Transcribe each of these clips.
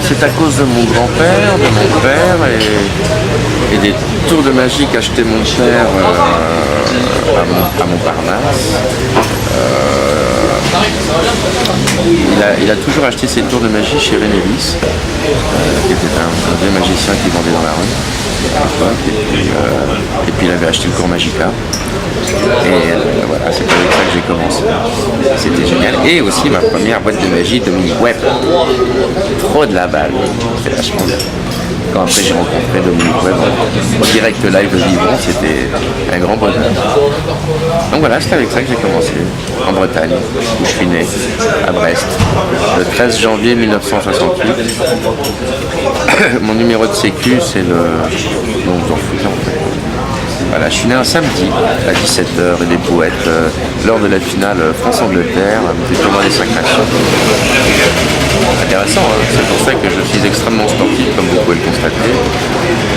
c'est à cause de mon grand-père, de mon père et des tours de magie qu'achetait mon père à Montparnasse. Il a toujours acheté ses tours de magie chez René Lys, qui était un vieux magicien qui vendait dans la rue à l'époque. Et puis il avait acheté le cours Magica. Et voilà, c'est avec ça que j'ai commencé. C'était génial. Et aussi ma première boîte de magie, Dominique Webb. Trop de la balle. C'est vachement bien. Quand après j'ai rencontré Dominique Webb en direct live vivant, c'était un grand bonheur. Donc voilà, c'est avec ça que j'ai commencé, en Bretagne, où je suis né, à Brest, le 13 janvier 1968. Mon numéro de sécu, c'est le... Non, vous en foutez en fait. Voilà, je suis né un samedi à 17h et des poètes lors de la finale France-Angleterre du tournoi des 5 nations. Intéressant, hein, c'est pour ça que je suis extrêmement sportif, comme vous pouvez le constater.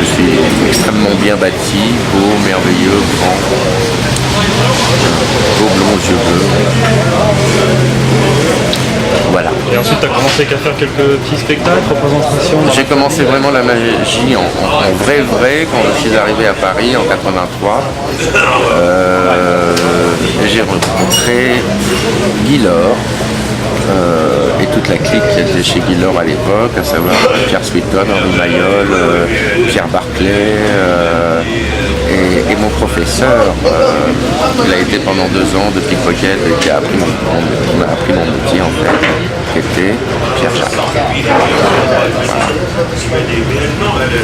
Je suis extrêmement bien bâti, beau, merveilleux, grand, beau, blond, yeux bleus. Voilà. Et ensuite, tu as commencé qu'à faire quelques petits spectacles, représentations? J'ai commencé vraiment la magie en vrai quand je suis arrivé à Paris en 83. J'ai rencontré Guy Laure et toute la clique qui était chez Guy Laure à l'époque, à savoir Pierre Sweeton, Henri Mayol, Pierre Barclay et mon professeur. Il a été pendant 2 ans de pickpocket et qui m'a appris mon métier en fait, qui était Pierre Jacques. Voilà.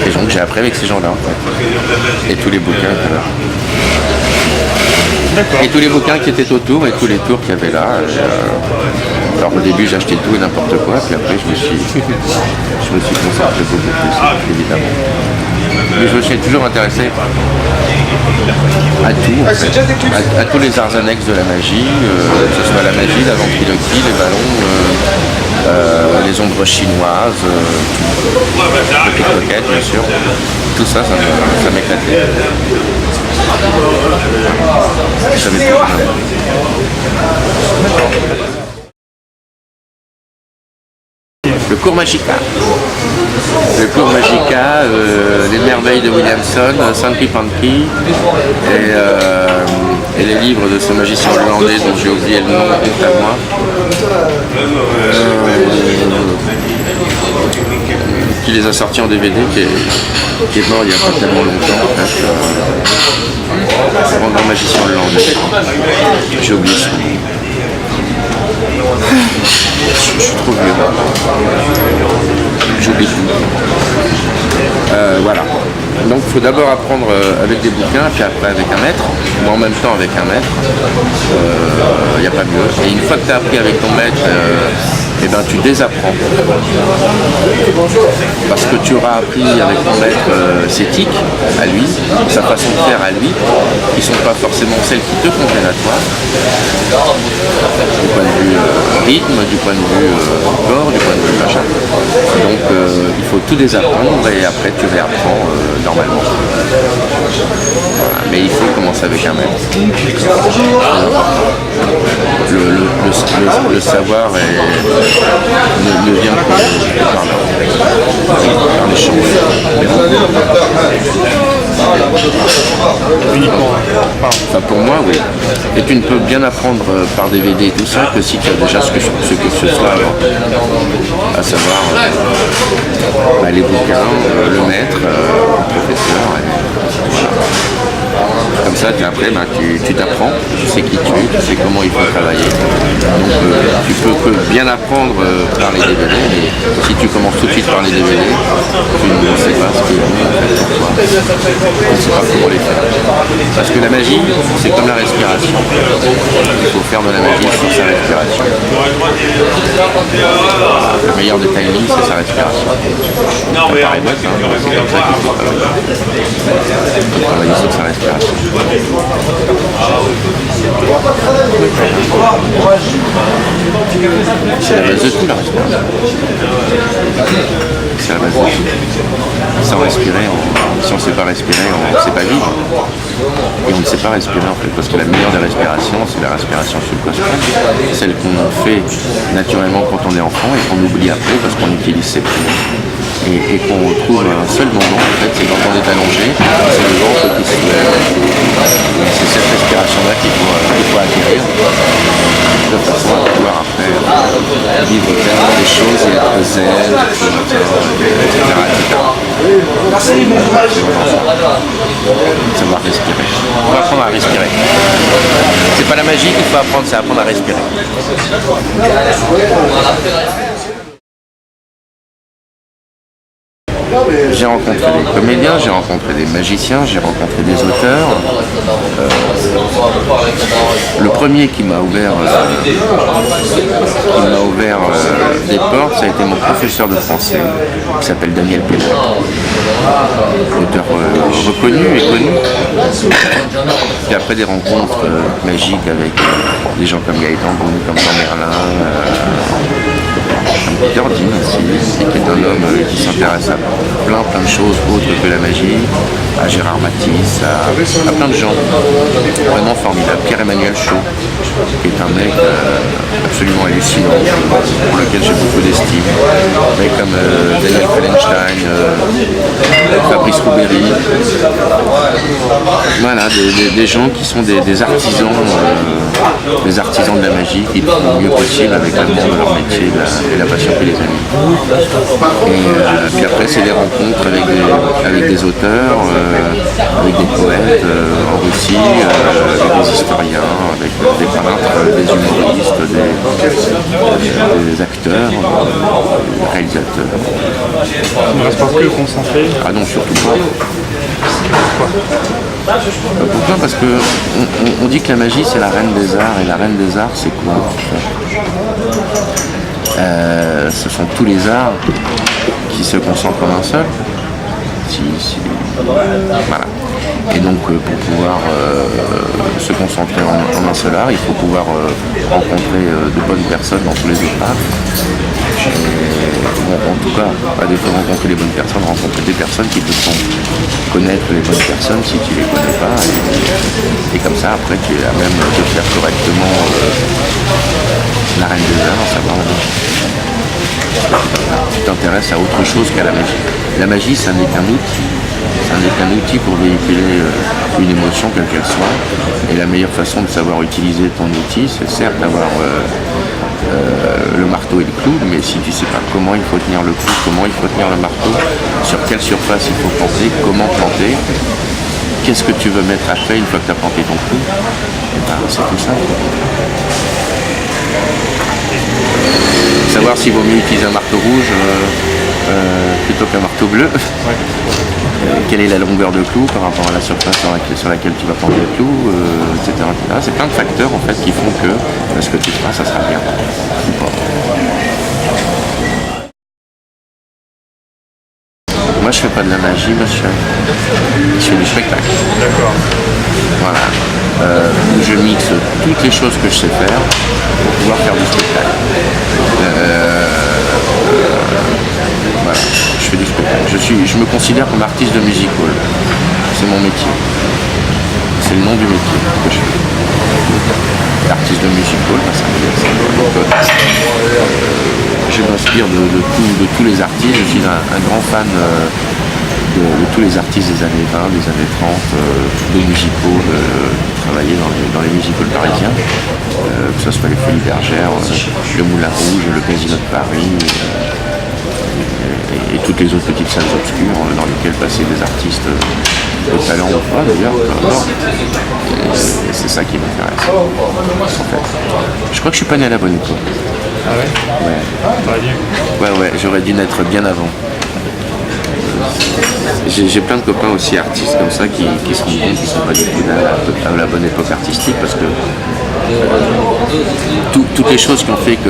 Et donc j'ai appris avec ces gens-là en fait. Et tous les bouquins et tous les bouquins qui étaient autour et tous les tours qu'il y avait là. Alors au début j'achetais tout et n'importe quoi, puis après je me suis concentré beaucoup plus, évidemment. Mais je me suis toujours intéressé à tout, en fait. à tous les arts annexes de la magie, que ce soit la magie, la ventriloquie, les ballons, les ombres chinoises, le pickpocket bien sûr. Tout ça, ça m'éclatait. J'avais tout. Le cours Magica. Le cours Magica, les merveilles de Williamson, Sankey Panky et les livres de ce magicien hollandais dont j'ai oublié le nom, honte à moi. Qui les a sortis en DVD, qui est mort il y a pas tellement longtemps en fait. Un grand magicien hollandais. J'ai oublié son nom. Je suis trop vieux. J'oublie tout. Voilà. Donc il faut d'abord apprendre avec des bouquins, puis après avec un maître, ou en même temps avec un maître. Il n'y a pas mieux. Et une fois que tu as appris avec ton maître, et ben tu désapprends. Parce que tu auras appris avec ton maître ses tics à lui, sa façon de faire à lui, qui ne sont pas forcément celles qui te conviennent à toi. Du point de vue rythme, du point de vue corps, du point de vue machin. Donc il faut tout désapprendre et après tu réapprends normalement. Voilà. Mais il faut commencer avec un maître. Le savoir ne vient que par là, par l'échange. Uniquement. Enfin, pour moi, oui. Et tu ne peux bien apprendre par DVD et tout ça que si tu as déjà ce que ce soit avant. À savoir les bouquins, le maître, le professeur. Voilà. Comme ça, après, tu t'apprends, tu sais qui tu es, tu sais comment il faut travailler. Donc, tu peux que bien apprendre par les DVD, mais si tu commences tout de suite par les DVD, tu ne sais pas ce qu'il y a en fait pour toi. Tu ne sais pas comment les faire. Parce que la magie, c'est comme la respiration. Il faut faire de la magie sur sa respiration. Le meilleur des timings, c'est sa respiration. Ça paraît bête, hein, c'est comme ça qu'il faut travailler. Il faut travailler sur sa respiration. C'est la base de tout, la respiration. c'est la base de tout. Sans respirer, si on ne sait pas respirer, on ne sait pas vivre. Et on ne sait pas respirer en fait, parce que la meilleure des respirations, c'est la respiration subconsciente, celle qu'on fait naturellement quand on est enfant et qu'on oublie après parce qu'on utilise ses poumons. Et qu'on retrouve un seul moment, en fait, c'est quand on est allongé, c'est le ventre qui se soulève. C'est cette respiration-là qu'il faut acquérir, de façon à pouvoir après vivre pleinement des choses et être zen, etc. Savoir respirer. Il faut apprendre à respirer. C'est pas la magie qu'il faut apprendre, c'est apprendre à respirer. J'ai rencontré des comédiens, j'ai rencontré des magiciens, j'ai rencontré des auteurs. Le premier qui m'a ouvert des portes, ça a été mon professeur de français, qui s'appelle Daniel Pénal. Auteur reconnu et connu. Puis après des rencontres magiques avec des gens comme Gaëtan Boone, comme Jean Merlin, Peter Dean aussi, qui est un homme qui s'intéresse à plein de choses autres que la magie, à Gérard Matisse, à plein de gens vraiment formidables. Pierre-Emmanuel Chaud, qui est un mec absolument hallucinant, pour lequel j'ai beaucoup d'estime. Un mec comme Daniel Fellenstein, Fabrice Roubery. Voilà, des gens qui sont des artisans de la magie, qui font le mieux possible avec l'amour de leur métier et la passion qui les anime. Et puis après, c'est des rencontres avec des auteurs, avec des poètes en Russie, avec des historiens, avec des peintres, des humoristes, des acteurs, des réalisateurs. Il ne reste pas plus concentré. Ah non, surtout pas. Pourquoi ? Parce que on dit que la magie c'est la reine des arts, et la reine des arts c'est quoi ? Ce sont tous les arts qui se concentrent en un seul. Voilà. Et donc pour pouvoir se concentrer en un seul art, il faut pouvoir rencontrer de bonnes personnes dans tous les autres arts. En tout cas, à défaut de rencontrer les bonnes personnes, rencontrer des personnes qui te font connaître les bonnes personnes si tu les connais pas. Et comme ça, après, tu es à même de faire correctement la reine des arts, à savoir la magie. Tu t'intéresses à autre chose qu'à la magie. La magie, ça n'est qu'un outil. Ça n'est qu'un outil pour véhiculer une émotion, quelle qu'elle soit. Et la meilleure façon de savoir utiliser ton outil, c'est certes d'avoir le marteau et le clou, mais si tu ne sais pas comment il faut tenir le clou, comment il faut tenir le marteau, sur quelle surface il faut planter, comment planter, qu'est-ce que tu veux mettre après une fois que tu as planté ton clou, et ben, c'est tout ça. Savoir s'il vaut mieux utiliser un marteau rouge plutôt qu'un marteau bleu. Quelle est la longueur de clou par rapport à la surface sur laquelle tu vas planter le clou, etc. C'est plein de facteurs en fait qui font que ce que tu feras, ça sera bien. Moi je fais pas de la magie, moi je fais du spectacle. D'accord. Voilà. Je mixe toutes les choses que je sais faire pour pouvoir faire du spectacle. Voilà, je fais du spectacle. Je me considère comme artiste de music hall. C'est mon métier. C'est le nom du métier que je fais. Artiste de music hall, ça veut dire ça. Donc, je m'inspire de tous les artistes. Je suis un grand fan de tous les artistes des années 20, des années 30, de music hall, travailler dans les music halls parisiens, que ce soit les Folies Bergères, le Moulin Rouge, le Casino de Paris, et toutes les autres petites salles obscures dans lesquelles passaient des artistes de talent ou pas d'ailleurs. Et c'est ça qui m'intéresse en fait. Je crois que je suis pas né à la bonne époque. Ah ouais ? Ouais, j'aurais dû naître bien avant. J'ai plein de copains aussi artistes comme ça qui se rendent compte qu'ils ne sont pas du tout à la bonne époque artistique, parce que toutes les choses qui ont fait que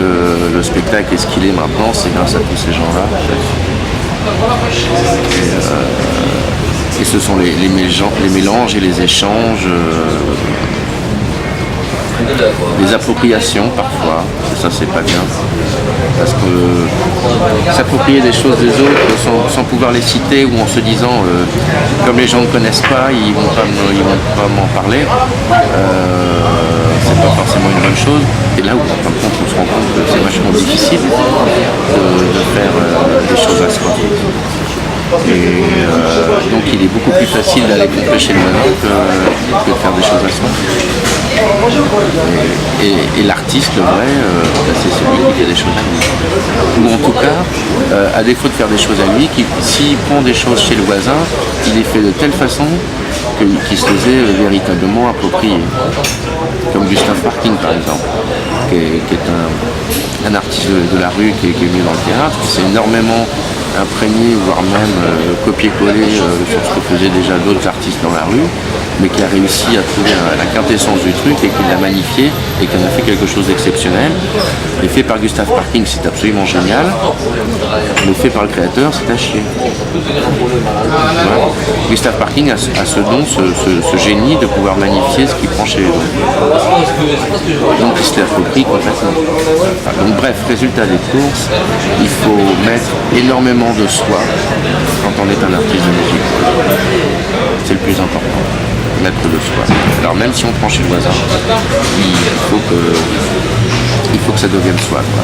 le spectacle est ce qu'il est maintenant, c'est grâce à tous ces gens-là. Et ce sont les mélanges et les échanges des appropriations parfois, ça c'est pas bien, parce que s'approprier des choses des autres sans pouvoir les citer ou en se disant comme les gens ne connaissent pas, ils vont pas m'en parler, c'est pas forcément une bonne chose. Et là où en fin de compte on se rend compte que c'est vachement difficile de faire des choses à soi. Et donc il est beaucoup plus facile d'aller pomper chez le voisin que de faire des choses à soi. Et l'artiste, le vrai, c'est celui qui fait des choses à lui. Ou en tout cas, à défaut de faire des choses à lui, s'il prend des choses chez le voisin, il les fait de telle façon qu'il se les ait véritablement appropriées. Comme Gustave Parking par exemple, qui est un artiste de la rue qui est venu dans le théâtre, qui s'est énormément imprégné, voire même copier-coller sur ce que faisaient déjà d'autres artistes dans la rue, mais qui a réussi à trouver la quintessence du truc et qui l'a magnifié et qui en a fait quelque chose d'exceptionnel. Et fait par Gustave Parking, c'est absolument génial, mais fait par le créateur, c'est à chier. Voilà. Gustave Parking a ce don, ce génie de pouvoir magnifier ce qu'il prend chez les autres. Donc il se l'approprie complètement. Enfin, donc bref, résultat des courses, il faut mettre énormément de soi quand on est un artiste de musique. C'est le plus important, mettre de soi. Alors même si on prend chez le voisin, il faut que ça devienne soi, quoi.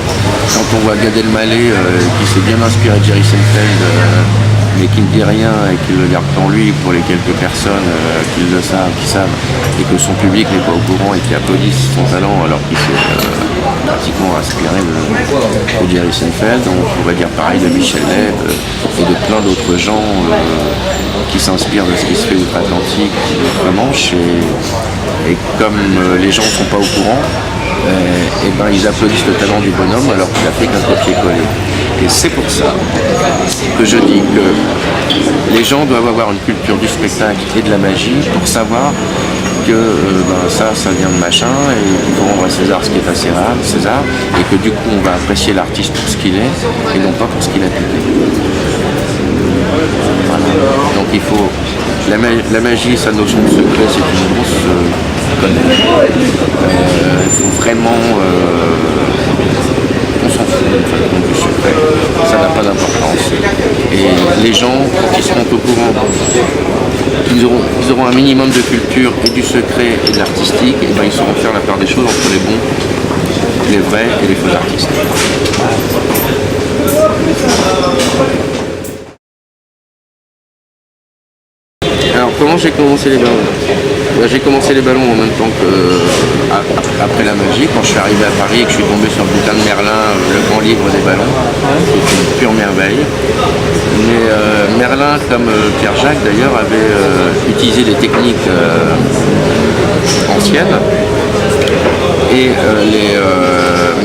Quand on voit Gad Elmaleh qui s'est bien inspiré de Jerry Seinfeld, mais qui ne dit rien et qui le garde en lui pour les quelques personnes qui le savent, et que son public n'est pas au courant et qui applaudissent son talent alors qu'il s'est pratiquement inspiré de Jerry Seinfeld. On pourrait dire pareil de Michel Leb et de plein d'autres gens qui s'inspirent de ce qui se fait outre-Atlantique, outre-Manche, et comme les gens ne sont pas au courant, et ben ils applaudissent le talent du bonhomme alors qu'il a fait qu'un copier-coller. Et c'est pour ça que je dis que les gens doivent avoir une culture du spectacle et de la magie pour savoir que ça vient de machin et qu'il faut rendre à César ce qui est à César, et que du coup on va apprécier l'artiste pour ce qu'il est et non pas pour ce qu'il a publié. Voilà. Donc il faut la magie, sa notion de secret, c'est une grosse connerie. Il faut vraiment on s'en fout du secret, ça n'a pas d'importance. Et les gens, quand ils seront au courant, ils auront un minimum de culture et du secret et de l'artistique, et ben ils sauront faire la part des choses entre les bons, les vrais et les faux artistes. Alors comment j'ai commencé les ballons? J'ai commencé les ballons en même temps que après la magie, quand je suis arrivé à Paris et que je suis tombé sur le bouquin de Merlin, le grand livre des ballons, c'est une pure merveille. Mais Merlin, comme Pierre Jacques d'ailleurs, avait utilisé des techniques anciennes, et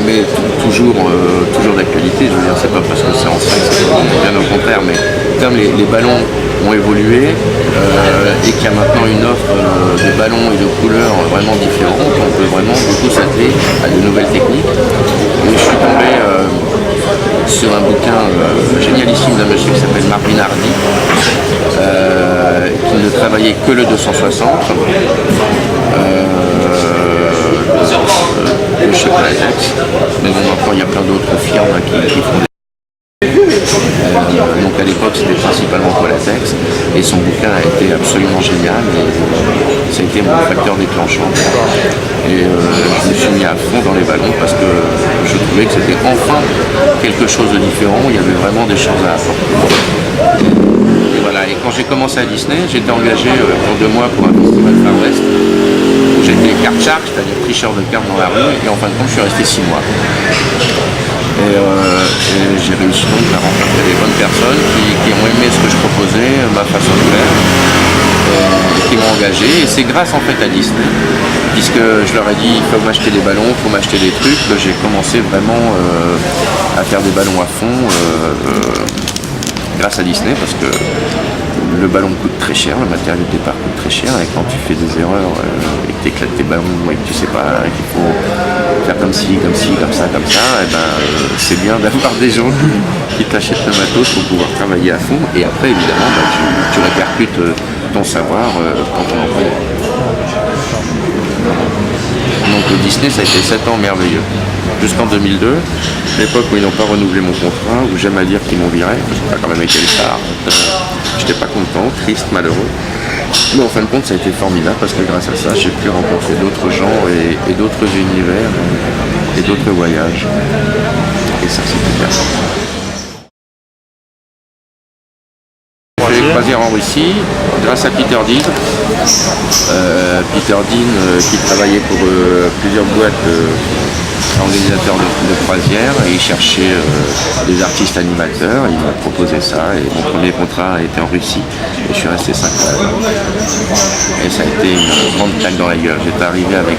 mais toujours d'actualité. Je veux dire, c'est pas parce que c'est ancien, c'est bien au contraire, mais comme les ballons ont évolué et qu'il y a maintenant une offre de ballons et de couleurs vraiment différentes, on peut vraiment beaucoup s'atteler à de nouvelles techniques. Et je suis tombé sur un bouquin génialissime d'un monsieur qui s'appelle Marvin Hardy, qui ne travaillait que le 260. De chez Polatex, mais bon, maintenant il y a plein d'autres firmes qui font donc à l'époque c'était principalement Polatex, et son bouquin a été absolument génial et ça a été mon facteur déclenchant. Et je me suis mis à fond dans les ballons parce que je trouvais que c'était enfin quelque chose de différent, il y avait vraiment des choses à apporter. Et voilà, et quand j'ai commencé à Disney, j'étais engagé pour 2 mois pour un festival Far West où j'étais carte shark, c'est-à-dire tricheur de cartes dans la rue, et en fin de compte je suis resté 6 mois. Et j'ai réussi donc à rencontrer des bonnes personnes qui ont aimé ce que je proposais, ma façon de faire, et qui m'ont engagé. Et c'est grâce en fait à Disney, puisque je leur ai dit il faut m'acheter des ballons, il faut m'acheter des trucs, que j'ai commencé vraiment à faire des ballons à fond grâce à Disney, parce que le ballon coûte très cher, le matériel de départ coûte très cher, et quand tu fais des erreurs et que tu éclates tes ballons et que tu sais pas qu'il faut faire comme ça, et ben c'est bien d'avoir des gens qui t'achètent le matos pour pouvoir travailler à fond, et après évidemment tu répercutes ton savoir quand on en fait. Donc Et Disney, ça a été 7 ans merveilleux. Jusqu'en 2002, l'époque où ils n'ont pas renouvelé mon contrat, où j'aime à dire qu'ils m'ont viré, parce que j'ai quand même été le star. J'étais pas content, triste, malheureux. Mais en fin de compte, ça a été formidable parce que grâce à ça, j'ai pu rencontrer d'autres gens et d'autres univers et d'autres voyages. Et ça, c'était bien. J'ai fait croisière en Russie grâce à Peter Dean. Peter Dean qui travaillait pour plusieurs boîtes organisateurs de croisière et il cherchait des artistes animateurs. Il m'a proposé ça et mon premier contrat a été en Russie et je suis resté 5 ans. Et ça a été une grande claque dans la gueule. J'étais arrivé avec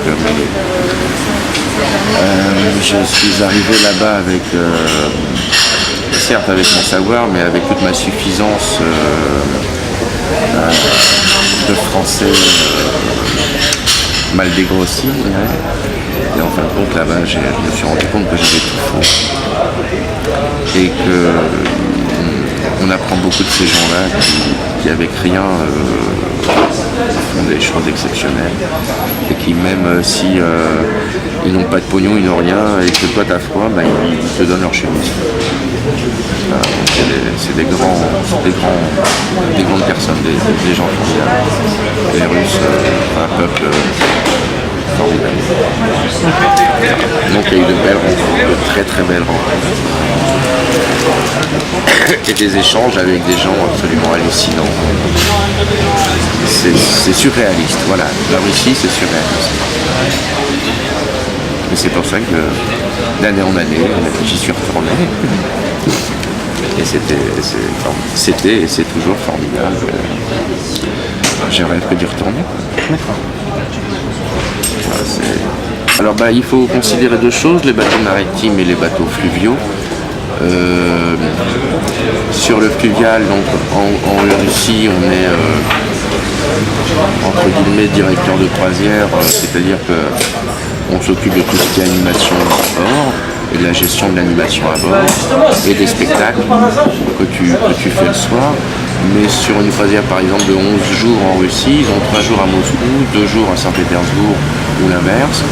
je suis arrivé là-bas avec certes avec mon savoir, mais avec toute ma suffisance de français mal dégrossi, je dirais. Et en fin de compte, là-bas, je me suis rendu compte que j'avais tout faux. Et que on apprend beaucoup de ces gens-là qui avec rien font des choses exceptionnelles. Et qui même si ils n'ont pas de pognon, ils n'ont rien, et que toi t'as froid, bah, ils te donnent leur chemise. Voilà, c'est des grandes personnes, des gens formidables. Les Russes, un peuple formidable. Donc il y a eu de belles rencontres, de très très belles rencontres. Et des échanges avec des gens absolument hallucinants. C'est surréaliste, voilà. La Russie, c'est surréaliste. Et c'est pour ça que d'année en année, j'y suis retourné. Et c'était et c'est toujours formidable. J'aimerais que d'y retourner. Voilà, alors il faut considérer deux choses, les bateaux maritimes et les bateaux fluviaux. Sur le fluvial, donc en Russie, on est entre guillemets directeur de croisière, c'est-à-dire qu'on s'occupe de tout ce qui est animation à bord et de la gestion de l'animation à bord et des spectacles que tu fais le soir. Mais sur une croisière par exemple de 11 jours en Russie, ils ont 3 jours à Moscou, 2 jours à Saint-Pétersbourg ou l'inverse.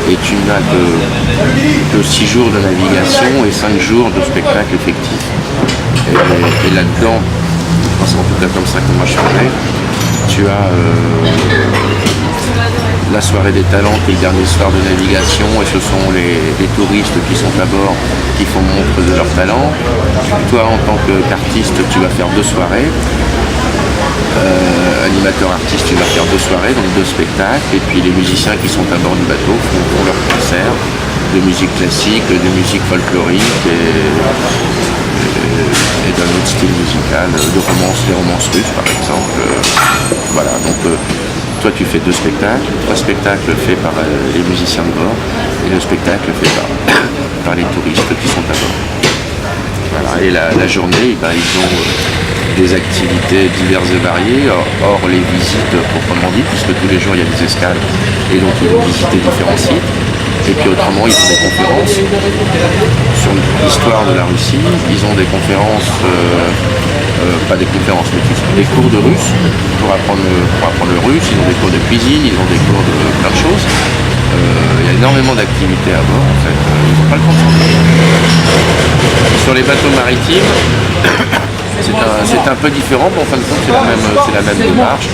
Et tu n'as que 6 jours de navigation et 5 jours de spectacle effectif. Et là-dedans, c'est en tout cas comme ça que moi je faisais, tu as la soirée des talents qui est le dernier soir de navigation et ce sont les touristes qui sont à bord qui font montre de leur talent. Toi en tant qu'artiste tu vas faire 2 soirées. Animateur artiste, tu vas faire 2 soirées, donc 2 spectacles, et puis les musiciens qui sont à bord du bateau font leur concert de musique classique, de musique folklorique et d'un autre style musical, de romance, les romances russes par exemple. Voilà, donc toi tu fais 2 spectacles, 3 spectacles faits par les musiciens de bord et le spectacle fait par les touristes qui sont à bord. Voilà, et la journée, ils ont des activités diverses et variées, hors les visites proprement dites, puisque tous les jours il y a des escales et donc ils vont visiter différents sites. Et puis autrement, ils ont des conférences sur l'histoire de la Russie, ils ont des conférences, pas des conférences, mais des cours de russe pour apprendre le russe, ils ont des cours de cuisine, ils ont des cours de plein de choses. Il y a énormément d'activités à bord en fait, ils n'ont pas le temps de s'ennuyer. Sur les bateaux maritimes, c'est un peu différent, mais en fin de compte c'est la même démarche.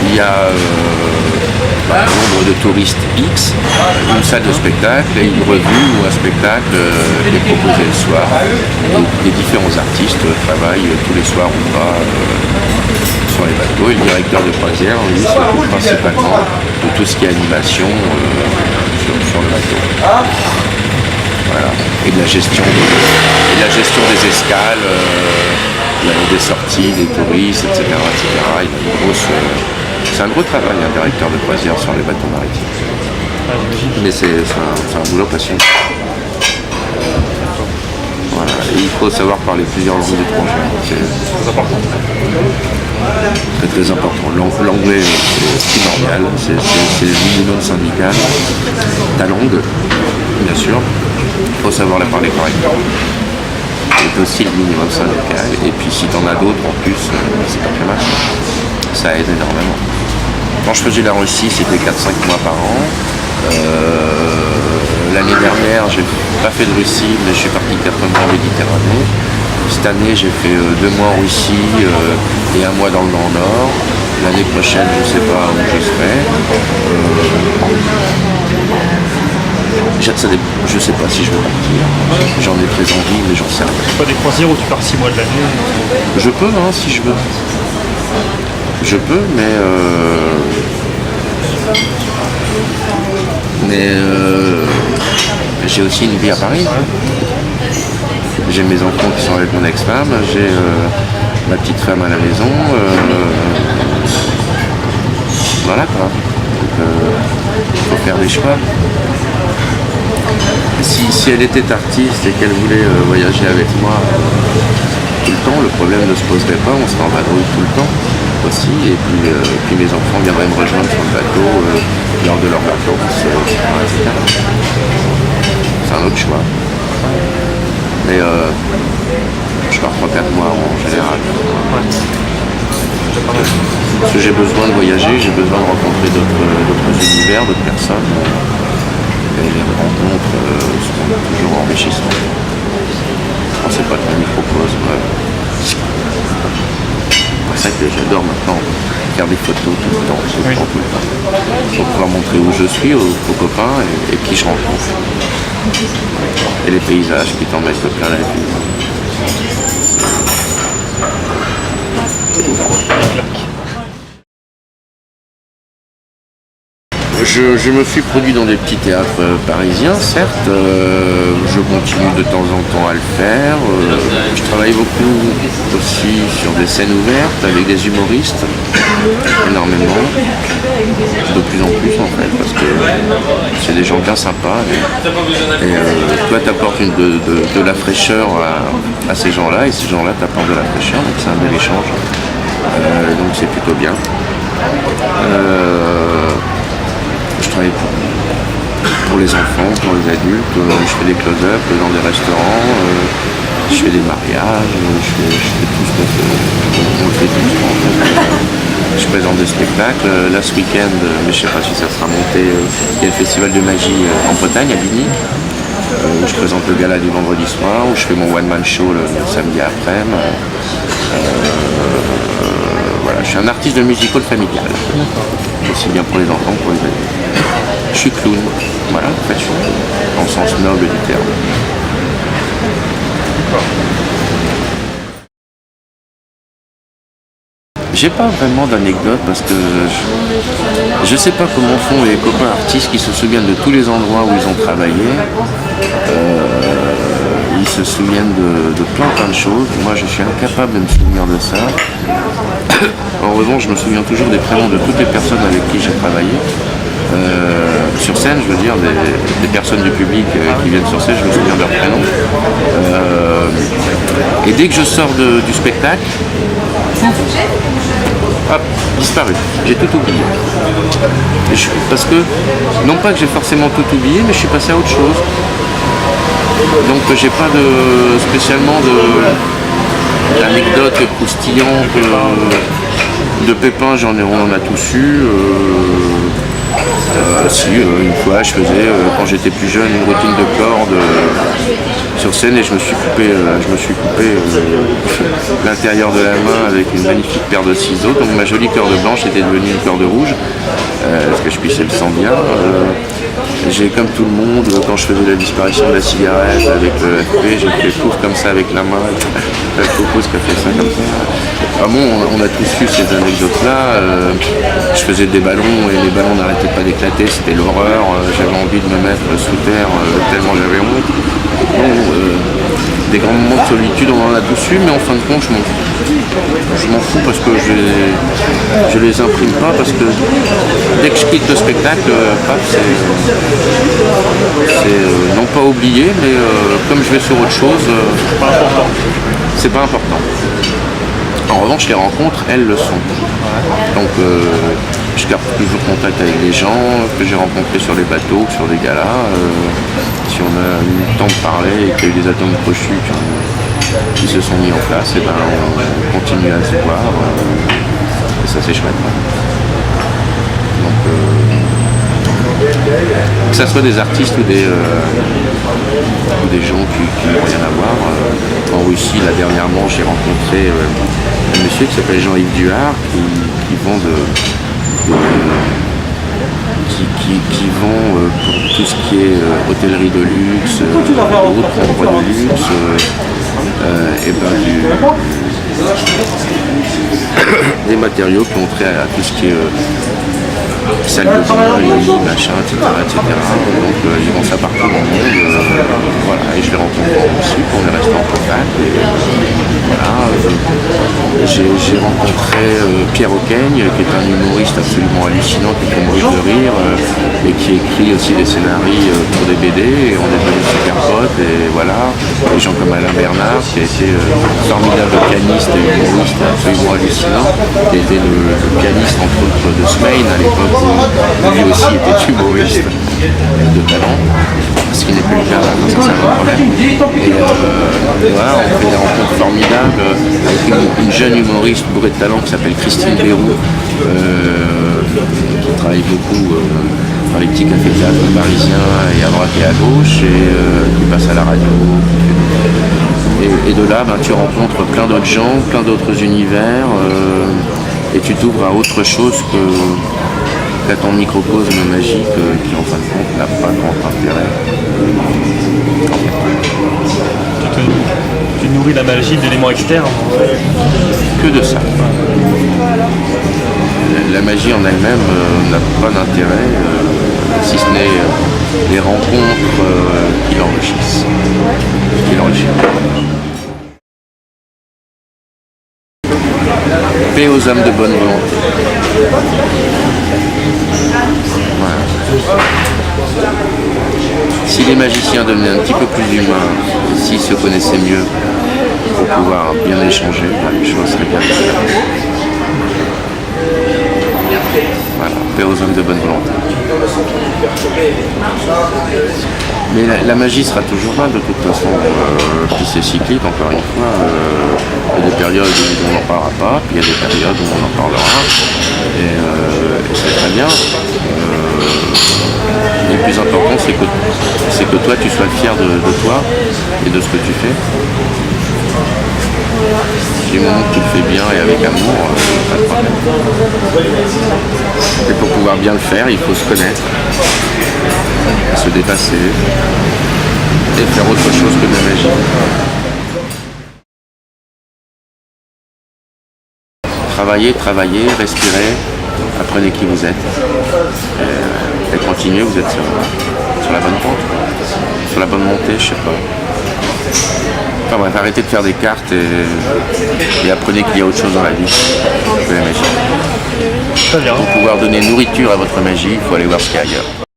Il y a un nombre de touristes X, une salle de spectacle et une revue ou un spectacle qui est proposé le soir. Les différents artistes travaillent tous les soirs ou pas sur les bateaux et le directeur de croisière lui s'occupe principalement de tout ce qui est animation sur le bateau. Voilà. Et de la gestion des escales, des sorties, des touristes, etc. C'est un gros travail, un directeur de croisière sur les bateaux maritimes. Mais c'est un boulot passionnant. Voilà. Et il faut savoir parler plusieurs langues étrangères. C'est très important. Très important. L'anglais, c'est primordial, c'est le minimum syndical. Ta langue, bien sûr, il faut savoir la parler correctement. C'est aussi le minimum syndical. Et puis si tu en as d'autres en plus, c'est pas très mal. Ça aide énormément. Quand je faisais la Russie, c'était 4-5 mois par an. l'année dernière, j'ai pas fait de Russie, mais je suis parti 4 mois en Méditerranée. Cette année, j'ai fait 2 mois en Russie et 1 mois dans le Grand Nord. L'année prochaine, je sais pas où je serai. Je sais pas si je vais partir. J'en ai très envie, mais j'en sais rien. C'est pas des croisières où tu pars 6 mois de l'année. Je peux, hein, si je veux. Je peux, mais j'ai aussi une vie à Paris. J'ai mes enfants qui sont avec mon ex-femme, j'ai ma petite femme à la maison. Voilà quoi. Donc, il faut faire des choix. Si elle était artiste et qu'elle voulait voyager avec moi tout le temps, le problème ne se poserait pas, on serait en vadrouille tout le temps aussi, et puis mes enfants viendraient me rejoindre sur le bateau lors de leurs vacances, etc. C'est un autre choix. Mais je pars 3-4 mois en général. Parce que j'ai besoin de voyager, j'ai besoin de rencontrer d'autres univers, d'autres personnes. Et les rencontres sont toujours enrichissantes. On sait pas ce qu'on me propose. C'est pour ça que j'adore maintenant faire des photos tout le temps, tout le temps. Pour pouvoir montrer où je suis aux copains et qui je rencontre. Et les paysages qui t'en mettent plein la vue. Je me suis produit dans des petits théâtres parisiens, certes. Je continue de temps en temps à le faire. Je travaille beaucoup aussi sur des scènes ouvertes avec des humoristes, énormément. De plus en plus en fait, parce que c'est des gens bien sympas. Et toi, tu apportes de la fraîcheur à ces gens-là, et ces gens-là t'apportent de la fraîcheur, donc c'est un bel échange. Donc c'est plutôt bien. Je travaille pour les enfants, pour les adultes, je fais des close-up dans des restaurants, je fais des mariages, je fais tout ce qu'on fait tout en fait. Je présente des spectacles. Là ce week-end, mais je sais pas si ça sera monté, il y a le festival de magie en Bretagne, à Bigny, où je présente le gala du vendredi soir, où je fais mon one-man show le samedi après-midi. Voilà, je suis un artiste de musical familial, aussi bien pour les enfants que pour les adultes. Je suis clown, voilà, en fait je suis clown, en sens noble du terme. J'ai pas vraiment d'anecdote parce que je sais pas comment font les copains artistes qui se souviennent de tous les endroits où ils ont travaillé. Ils se souviennent de plein de choses. Moi je suis incapable de me souvenir de ça. En revanche, je me souviens toujours des prénoms de toutes les personnes avec qui j'ai travaillé. Sur scène, je veux dire, des personnes du public qui viennent sur scène, je me souviens de leurs prénoms. Et dès que je sors du spectacle, hop, disparu. J'ai tout oublié. Parce que, non pas que j'ai forcément tout oublié, mais je suis passé à autre chose. Donc j'ai pas spécialement d'anecdotes croustillantes. De pépins, on en a tous eu. Une fois, je faisais, quand j'étais plus jeune, une routine de corde sur scène et je me suis coupé l'intérieur de la main avec une magnifique paire de ciseaux. Donc ma jolie corde blanche était devenue une corde rouge, parce que je pissais le sang bien. J'ai, comme tout le monde, quand je faisais la disparition de la cigarette avec le FP, j'ai fait pouf comme ça avec la main, la cocos qui a fait ça comme ça. Ah bon, on a tous eu ces anecdotes-là. Je faisais des ballons et les ballons n'arrêtaient pas d'éclater, c'était l'horreur. J'avais envie de me mettre sous terre tellement j'avais honte. Bon, des grands moments de solitude, on en a tous eu, mais en fin de compte, je m'en fous parce que je les imprime pas, parce que dès que je quitte le spectacle, c'est non pas oublié, mais comme je vais sur autre chose, c'est pas important. En revanche, les rencontres, elles le sont. Donc, je garde toujours contact avec les gens que j'ai rencontrés sur les bateaux, sur des galas. Si on a eu le temps de parler et qu'il y a eu des atomes crochus qui se sont mis en place, et ben on continue à se voir. Et ça, c'est chouette. Donc, Que ce soit des artistes ou des gens qui n'ont rien à voir. En Russie, là dernièrement, j'ai rencontré un monsieur qui s'appelle Jean-Yves Duhard qui vend qui vend pour tout ce qui est hôtellerie de luxe, autres endroits de luxe, et des matériaux qui ont trait à tout ce qui est salle de bain, lit, machin, etc. Donc ils vendent ça partout dans le monde. Voilà, et je les rencontre en Russie, on est resté en contact. Voilà, j'ai rencontré Pierre Auquaigne, qui est un humoriste absolument hallucinant, qui peut mourir de rire, et qui écrit aussi des scénarios pour des BD, et on est devenus super potes, et voilà. Des gens comme Alain Bernard, qui a été formidable pianiste et humoriste absolument hallucinant, qui a été le pianiste entre autres de Smain à l'époque où lui aussi était humoriste de talent, ce qui n'est plus le cas là, ça c'est un autre problème. Et voilà, on fait des rencontres formidables avec une jeune humoriste bourrée de talent qui s'appelle Christine Bérou, qui travaille beaucoup dans les petits cafés-théâtres parisiens et à droite et à gauche, et qui passe à la radio. Et de là, tu rencontres plein d'autres gens, plein d'autres univers, et tu t'ouvres à autre chose qu'à ton microcosme magique qui, en fin de compte, n'a pas grand intérêt. Tu nourris la magie d'éléments externes, en fait. Que de ça. La magie en elle-même n'a pas d'intérêt, si ce n'est les rencontres qui l'enrichissent. Paix aux âmes de bonne volonté. Voilà. Si les magiciens devenaient un petit peu plus humains, s'ils se connaissaient mieux pour pouvoir bien échanger, les choses seraient bien différentes. Voilà, paix aux hommes de bonne volonté. Mais la magie sera toujours là de toute façon, puis c'est cyclique encore une fois. Il y a des périodes où on n'en parlera pas, puis il y a des périodes où on en parlera, et c'est très bien. Le plus important c'est que toi tu sois fier de toi et de ce que tu fais. Du moment que tu le fais bien et avec amour, pas de problème. Et pour pouvoir bien le faire, il faut se connaître, se dépasser et faire autre chose que de la magie. Travaillez, respirez, apprenez qui vous êtes et continuez, vous êtes sur la bonne pente, sur la bonne montée, je sais pas. Enfin bref, arrêtez de faire des cartes et apprenez qu'il y a autre chose dans la vie que la magie. Très bien. Pour pouvoir donner nourriture à votre magie, il faut aller voir ce qu'il y a ailleurs.